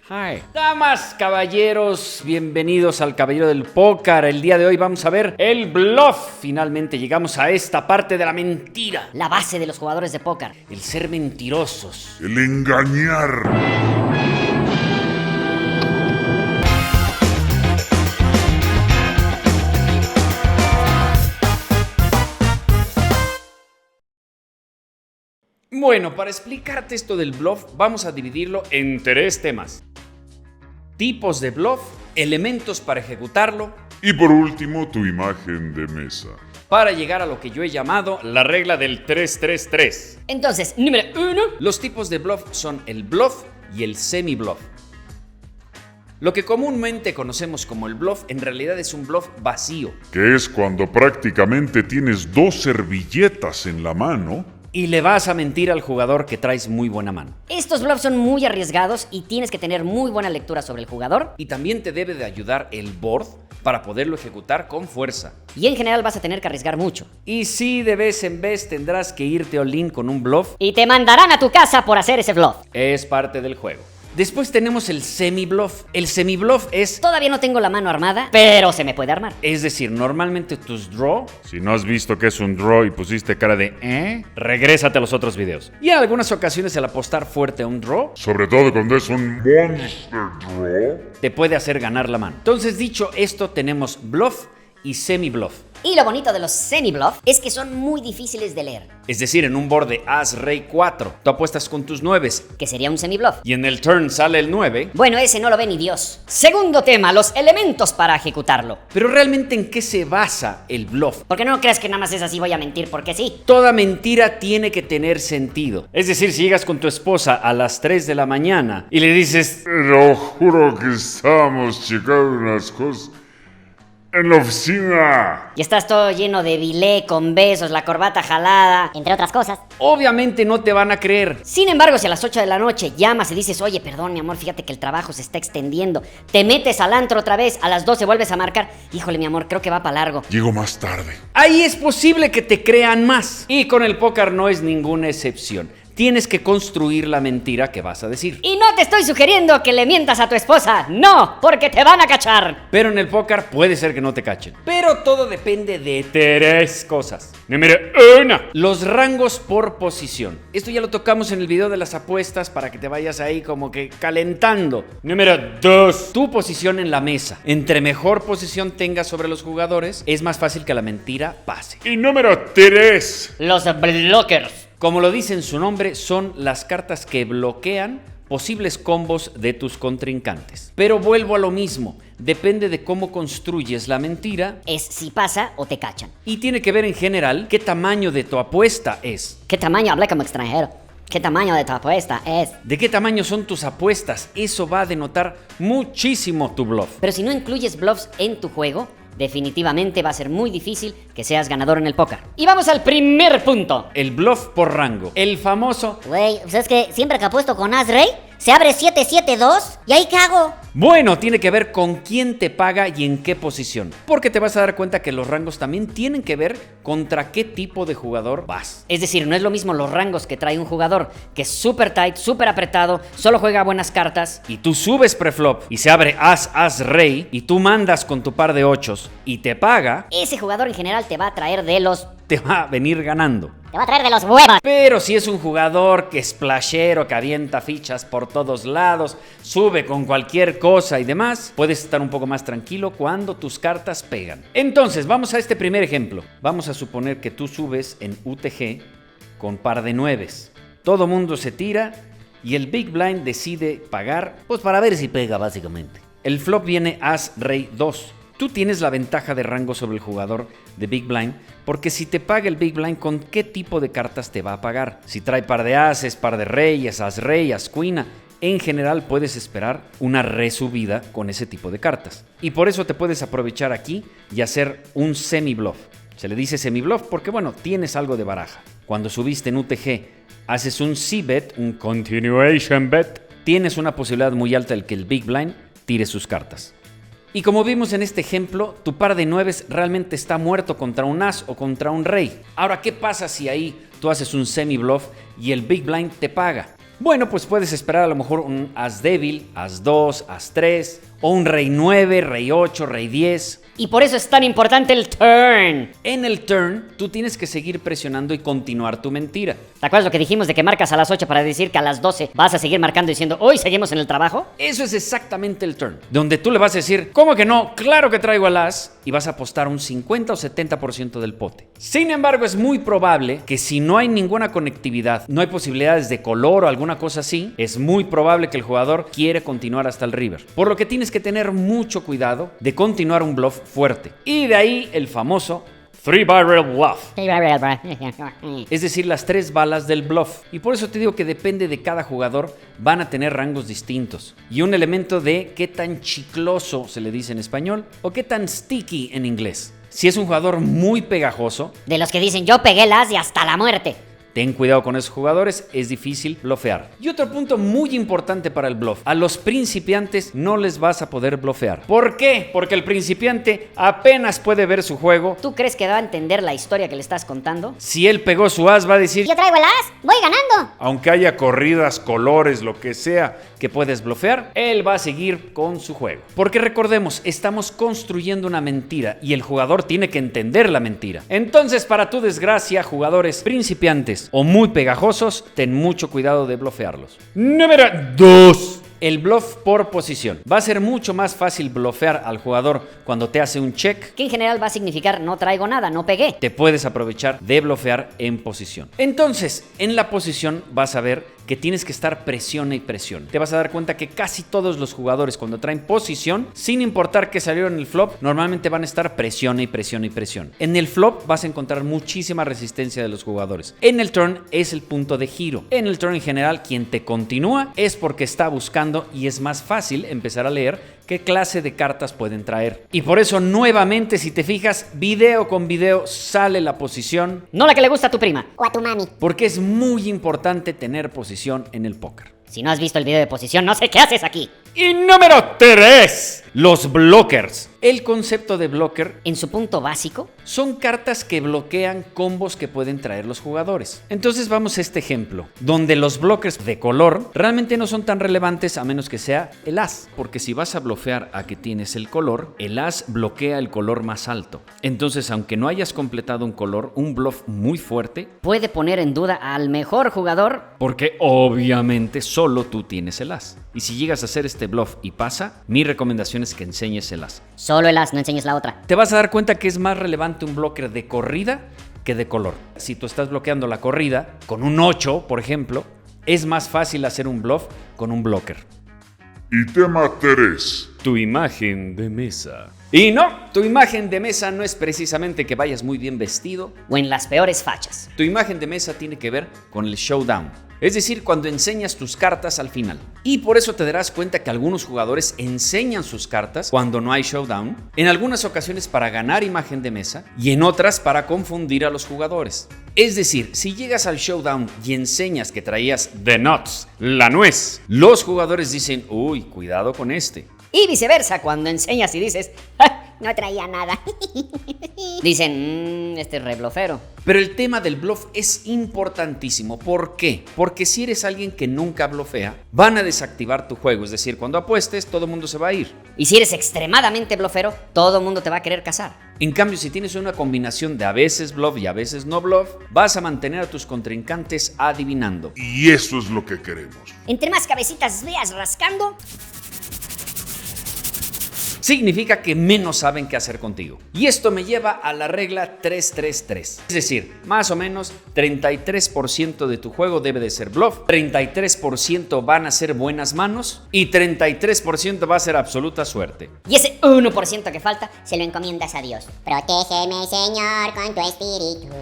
Hi. Damas, caballeros, bienvenidos al Caballero del Póker. El día de hoy vamos a ver el bluff. Finalmente llegamos a esta parte de la mentira. La base de los jugadores de póker. El ser mentirosos. El engañar. Bueno, para explicarte esto del bluff, vamos a dividirlo en 3 temas. Tipos de bluff, elementos para ejecutarlo, Y por último, tu imagen de mesa. para llegar a lo que yo he llamado la regla del 3-3-3. Entonces, número 1. Los tipos de bluff son el bluff y el semi-bluff. Lo que comúnmente conocemos como el bluff en realidad es un bluff vacío Que es cuando prácticamente tienes 2 servilletas en la mano. y le vas a mentir al jugador que traes muy buena mano. Estos bluffs son muy arriesgados y tienes que tener muy buena lectura sobre el jugador. Y también te debe de ayudar el board para poderlo ejecutar con fuerza. Y en general vas a tener que arriesgar mucho. Y sí, de vez en vez tendrás que irte all-in con un bluff. Y te mandarán a tu casa por hacer ese bluff. Es parte del juego. Después tenemos el semi-bluff. El semi-bluff es... Todavía no tengo la mano armada, pero se me puede armar. Es decir, normalmente tus draw... Si no has visto que es un draw y pusiste cara de Regrésate a los otros videos. Y en algunas ocasiones el apostar fuerte a un draw sobre todo cuando es un monster draw. te puede hacer ganar la mano. Entonces, dicho esto, tenemos bluff y semi-bluff. Y lo bonito de los semi-bluff es que son muy difíciles de leer, Es decir, en un board de As, Rey 4, tú apuestas con tus 9s que sería un semi-bluff. y en el turn sale el 9. Bueno, ese no lo ve ni Dios. Segundo tema, los elementos para ejecutarlo. Pero realmente, ¿en qué se basa el bluff? Porque no creas que nada más es así, voy a mentir porque sí. Toda mentira tiene que tener sentido. Es decir, si llegas con tu esposa a las 3 de la mañana y le dices... Pero juro que estábamos checando unas cosas en la oficina. Y estás todo lleno de bilé, con besos, la corbata jalada, entre otras cosas. Obviamente no te van a creer. Sin embargo, si a las 8 de la noche llamas y dices, oye, perdón, mi amor, fíjate que el trabajo se está extendiendo, te metes al antro otra vez, a las 12 vuelves a marcar, híjole, mi amor, creo que va para largo. Llego más tarde. Ahí es posible que te crean más. Y con el póker no es ninguna excepción. Tienes que construir la mentira que vas a decir. Y no te estoy sugiriendo que le mientas a tu esposa, no, porque te van a cachar. Pero en el póker puede ser que no te cachen. Pero todo depende de 3 cosas. Número 1. Los rangos por posición. Esto ya lo tocamos en el video de las apuestas para que te vayas ahí como que calentando. Número 2. Tu posición en la mesa. Entre mejor posición tengas sobre los jugadores, es más fácil que la mentira pase. Y número 3. Los blockers. Como lo dice en su nombre, son las cartas que bloquean posibles combos de tus contrincantes. Pero vuelvo a lo mismo, depende de cómo construyes la mentira Es si pasa o te cachan. y tiene que ver en general qué tamaño de tu apuesta es. ¿Qué tamaño? Hablé como extranjero. ¿Qué tamaño de tu apuesta es? ¿De qué tamaño son tus apuestas? Eso va a denotar muchísimo tu bluff. Pero si no incluyes bluffs en tu juego, definitivamente va a ser muy difícil que seas ganador en el póker. Y vamos al primer punto. El bluff por rango, el famoso... Güey, pues es que siempre que apuesto con As-Rey, se abre 7-7-2 y ahí ¿qué hago? Bueno, tiene que ver con quién te paga y en qué posición. Porque te vas a dar cuenta que los rangos también tienen que ver contra qué tipo de jugador vas. Es decir, no es lo mismo los rangos que trae un jugador que es súper tight, súper apretado, solo juega buenas cartas. Y tú subes preflop y se abre As, As, Rey y tú mandas con tu par de 8s y te paga, Ese jugador en general te va a traer de los... te va a venir ganando. Te va a traer de los huevos. Pero si es un jugador que es splashero, que avienta fichas por todos lados, sube con cualquier cosa y demás, puedes estar un poco más tranquilo cuando tus cartas pegan. Entonces, vamos a este primer ejemplo. Vamos a suponer que tú subes en UTG con par de 9s. Todo mundo se tira y el Big Blind decide pagar, pues para ver si pega básicamente. El flop viene As, Rey 2. Tú tienes la ventaja de rango sobre el jugador de Big Blind, porque si te paga el Big Blind, ¿con qué tipo de cartas te va a pagar? Si trae par de ases, par de reyes, as rey, as queen, en general puedes esperar una resubida con ese tipo de cartas. Y por eso te puedes aprovechar aquí y hacer un semi-bluff. Se le dice semi-bluff porque, bueno, tienes algo de baraja. Cuando subiste en UTG, haces un C-bet, un continuation bet, tienes una posibilidad muy alta de que el Big Blind tire sus cartas. Y como vimos en este ejemplo, tu par de 9s realmente está muerto contra un as o contra un rey. Ahora, ¿qué pasa si ahí tú haces un semi-bluff y el Big Blind te paga? Bueno, pues puedes esperar a lo mejor un as débil, as 2, as 3, o un rey 9, rey 8, rey 10. Y por eso es tan importante el turn. En el turn, tú tienes que seguir presionando y continuar tu mentira. ¿Te acuerdas lo que dijimos de que marcas a las 8 para decir que a las 12 vas a seguir marcando diciendo hoy seguimos en el trabajo? Eso es exactamente el turn, donde tú le vas a decir, ¿cómo que no? Claro que traigo al as, y vas a apostar un 50 o 70% del pote. Sin embargo, es muy probable que si no hay ninguna conectividad, no hay posibilidades de color o alguna cosa así, es muy probable que el jugador quiera continuar hasta el river. Por lo que tienes que tener mucho cuidado de continuar un bluff fuerte. Y de ahí el famoso Three Barrel Bluff. Es decir, las 3 balas del bluff. Y por eso te digo que depende de cada jugador, van a tener rangos distintos. Y un elemento de qué tan chicloso se le dice en español o qué tan sticky en inglés. Si es un jugador muy pegajoso, De los que dicen, yo pegué el as y hasta la muerte. ten cuidado con esos jugadores, es difícil blofear. Y otro punto muy importante para el bluff, a los principiantes no les vas a poder blofear. ¿Por qué? Porque el principiante apenas puede ver su juego. ¿Tú crees que va a entender la historia que le estás contando? Si él pegó su as, va a decir, Yo traigo el as, voy ganando. Aunque haya corridas, colores, lo que sea. que puedes blofear, él va a seguir con su juego. Porque recordemos, estamos construyendo una mentira y el jugador tiene que entender la mentira. Entonces, para tu desgracia, jugadores principiantes o muy pegajosos, ten mucho cuidado de blofearlos. Número 2. El bluff por posición. Va a ser mucho más fácil blofear al jugador cuando te hace un check. Que en general va a significar no traigo nada, no pegué. Te puedes aprovechar de blofear en posición. Entonces, en la posición vas a ver que tienes que estar presione y presione. Te vas a dar cuenta que casi todos los jugadores cuando traen posición, sin importar que salieron en el flop, normalmente van a estar presione y presione y presione. En el flop vas a encontrar muchísima resistencia de los jugadores. En el turn es el punto de giro. En el turn en general, quien te continúa es porque está buscando y es más fácil empezar a leer qué clase de cartas pueden traer. Y por eso, nuevamente, si te fijas, video con video sale la posición, No la que le gusta a tu prima. O a tu mami. porque es muy importante tener posición en el póker. Si no has visto el video de posición, no sé qué haces aquí. Y número 3, los blockers. El concepto de blocker En su punto básico, son cartas que bloquean combos que pueden traer los jugadores. Entonces vamos a este ejemplo, donde los blockers de color realmente no son tan relevantes a menos que sea el as. Porque si vas a blofear a que tienes el color, el as bloquea el color más alto. Entonces, aunque no hayas completado un color, un bluff muy fuerte, puede poner en duda al mejor jugador. porque obviamente solo tú tienes el as. Y si llegas a hacer este bluff y pasa, mi recomendación es que enseñes el as. Solo el as, no enseñes la otra. Te vas a dar cuenta que es más relevante un blocker de corrida que de color. Si tú estás bloqueando la corrida con un 8, por ejemplo, es más fácil hacer un bluff con un blocker. Y tema 3. Tu imagen de mesa. Y no, tu imagen de mesa no es precisamente que vayas muy bien vestido. O en las peores fachas. Tu imagen de mesa tiene que ver con el showdown. Es decir, cuando enseñas tus cartas al final. Y por eso te darás cuenta que algunos jugadores enseñan sus cartas cuando no hay showdown, en algunas ocasiones para ganar imagen de mesa y en otras para confundir a los jugadores. Es decir, si llegas al showdown y enseñas que traías the nuts, la nuez, los jugadores dicen, uy, cuidado con este. Y viceversa, cuando enseñas y dices, "Ja", No traía nada. dicen, este es reblofero. Pero el tema del bluff es importantísimo. ¿Por qué? Porque si eres alguien que nunca blofea, van a desactivar tu juego. Es decir, cuando apuestes, todo el mundo se va a ir. Y si eres extremadamente blofero, todo el mundo te va a querer casar. En cambio, si tienes una combinación de a veces bluff y a veces no bluff, vas a mantener a tus contrincantes adivinando. Y eso es lo que queremos. Entre más cabecitas veas rascando, Significa que menos saben qué hacer contigo. Y esto me lleva a la regla 3-3-3. Es decir, más o menos 33% de tu juego debe de ser bluff, 33% van a ser buenas manos y 33% va a ser absoluta suerte. Y ese 1% que falta, se lo encomiendas a Dios. Protégeme, Señor, con tu espíritu.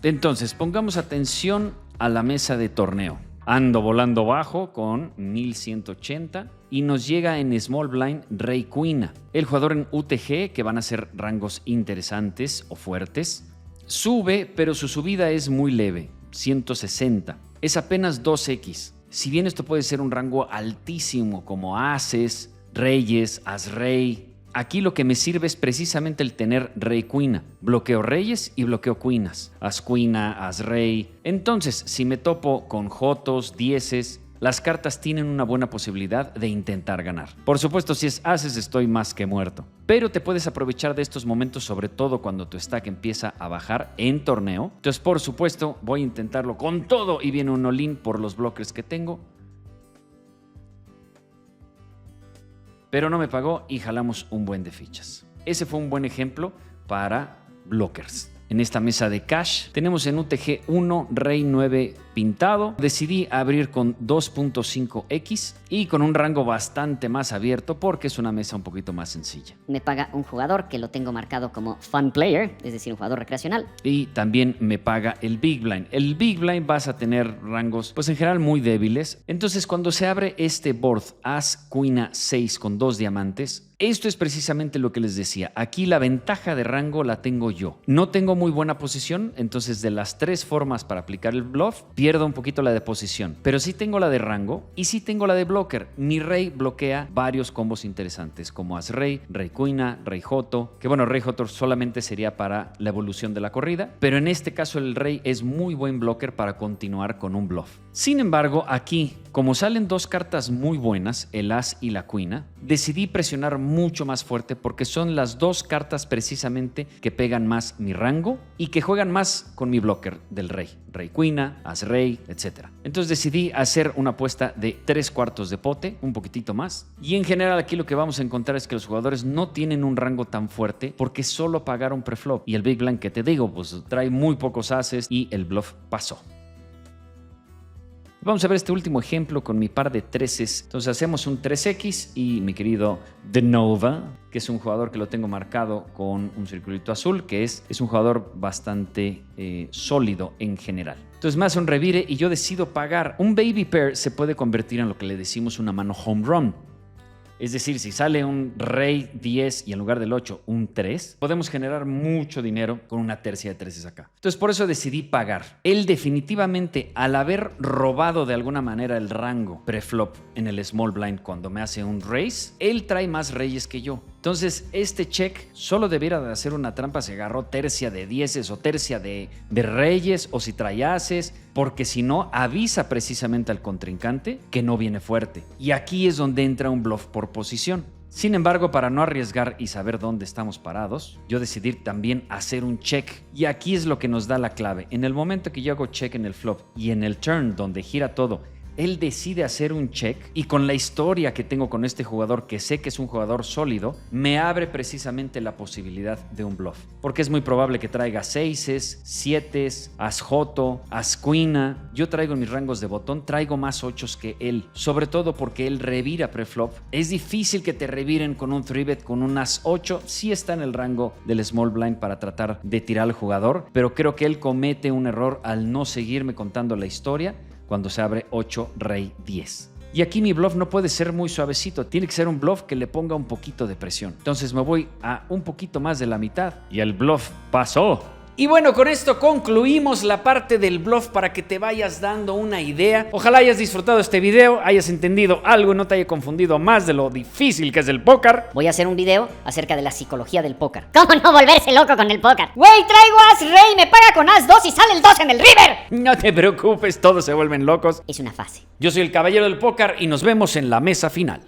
Entonces, pongamos atención a la mesa de torneo. Ando volando bajo con 1180 y nos llega en Small Blind Rey Queen. El jugador en UTG, que van a ser rangos interesantes o fuertes, sube, pero su subida es muy leve, 160. Es apenas 2x. Si bien esto puede ser un rango altísimo como ases, reyes, as rey, Aquí lo que me sirve es precisamente el tener rey cuina. Bloqueo reyes y bloqueo cuinas. As cuina, as rey. Entonces, si me topo con jotos, dieces, las cartas tienen una buena posibilidad de intentar ganar. Por supuesto, si es ases, estoy más que muerto. Pero te puedes aprovechar de estos momentos, sobre todo cuando tu stack empieza a bajar en torneo. Entonces, por supuesto, voy a intentarlo con todo y viene un all-in por los blockers que tengo. Pero no me pagó y jalamos un buen de fichas. Ese fue un buen ejemplo para blockers. En esta mesa de cash tenemos en UTG 1 Rey 9 pintado. Decidí abrir con 2.5x y con un rango bastante más abierto porque es una mesa un poquito más sencilla. Me paga un jugador que lo tengo marcado como fun player, es decir, un jugador recreacional. Y también me paga el Big Blind. El Big Blind vas a tener rangos, pues en general muy débiles. Entonces cuando se abre este board As, Cuina 6 con 2 diamantes, esto es precisamente lo que les decía. Aquí la ventaja de rango la tengo yo. No tengo muy buena posición, entonces de las 3 formas para aplicar el bluff, pierdo un poquito la de posición. Pero sí tengo la de rango y sí tengo la de blocker. Mi rey bloquea varios combos interesantes, como as rey, rey cuina, rey joto. Que bueno, rey joto solamente sería para la evolución de la corrida. Pero en este caso el rey es muy buen blocker para continuar con un bluff. Sin embargo, aquí, como salen 2 cartas muy buenas, el as y la cuina, decidí presionar mucho más fuerte porque son las 2 cartas precisamente que pegan más mi rango y que juegan más con mi blocker del rey. Rey cuina, as rey, etc. Entonces decidí hacer una apuesta de 3/4 de pote, un poquitito más. Y en general aquí lo que vamos a encontrar es que los jugadores no tienen un rango tan fuerte porque solo pagaron preflop. Y el Big Blind, que te digo, pues trae muy pocos ases y el bluff pasó. Vamos a ver este último ejemplo con mi par de 13s. Entonces hacemos un 3x y mi querido The Nova, que es un jugador que lo tengo marcado con un circulito azul, que es un jugador bastante sólido en general. Entonces me hace un revire y yo decido pagar. Un baby pair se puede convertir en lo que le decimos una mano home run. Es decir, si sale un rey 10 y en lugar del 8 un 3, podemos generar mucho dinero con una tercia de 13 acá. Entonces por eso decidí pagar. Él definitivamente, al haber robado de alguna manera el rango preflop en el small blind cuando me hace un raise, él trae más reyes que yo. Entonces este check solo debiera de hacer una trampa si agarró tercia de 10 o tercia de reyes o si trae ases, porque si no avisa precisamente al contrincante que no viene fuerte. Y aquí es donde entra un bluff por posición. Sin embargo, para no arriesgar y saber dónde estamos parados, yo decidí también hacer un check. Y aquí es lo que nos da la clave. En el momento que yo hago check en el flop y en el turn donde gira todo, él decide hacer un check y con la historia que tengo con este jugador, que sé que es un jugador sólido, me abre precisamente la posibilidad de un bluff. Porque es muy probable que traiga 6s, 7s, as joto, as cuina. Yo traigo en mis rangos de botón, traigo más 8s que él. Sobre todo porque él revira preflop. Es difícil que te reviren con un 3-bet con un as 8. Sí está en el rango del small blind para tratar de tirar al jugador, pero creo que él comete un error al no seguirme contando la historia cuando se abre 8, rey 10. Y aquí mi bluff no puede ser muy suavecito, tiene que ser un bluff que le ponga un poquito de presión. Entonces me voy a un poquito más de la mitad y el bluff pasó. Y bueno, con esto concluimos la parte del bluff para que te vayas dando una idea. Ojalá hayas disfrutado este video, hayas entendido algo y no te haya confundido más de lo difícil que es el póker. Voy a hacer un video acerca de la psicología del póker. ¿Cómo no volverse loco con el póker? ¡Güey, traigo as rey! ¡Me paga con as 2 y sale el 2 en el river! No te preocupes, todos se vuelven locos. Es una fase. Yo soy el caballero del póker y nos vemos en la mesa final.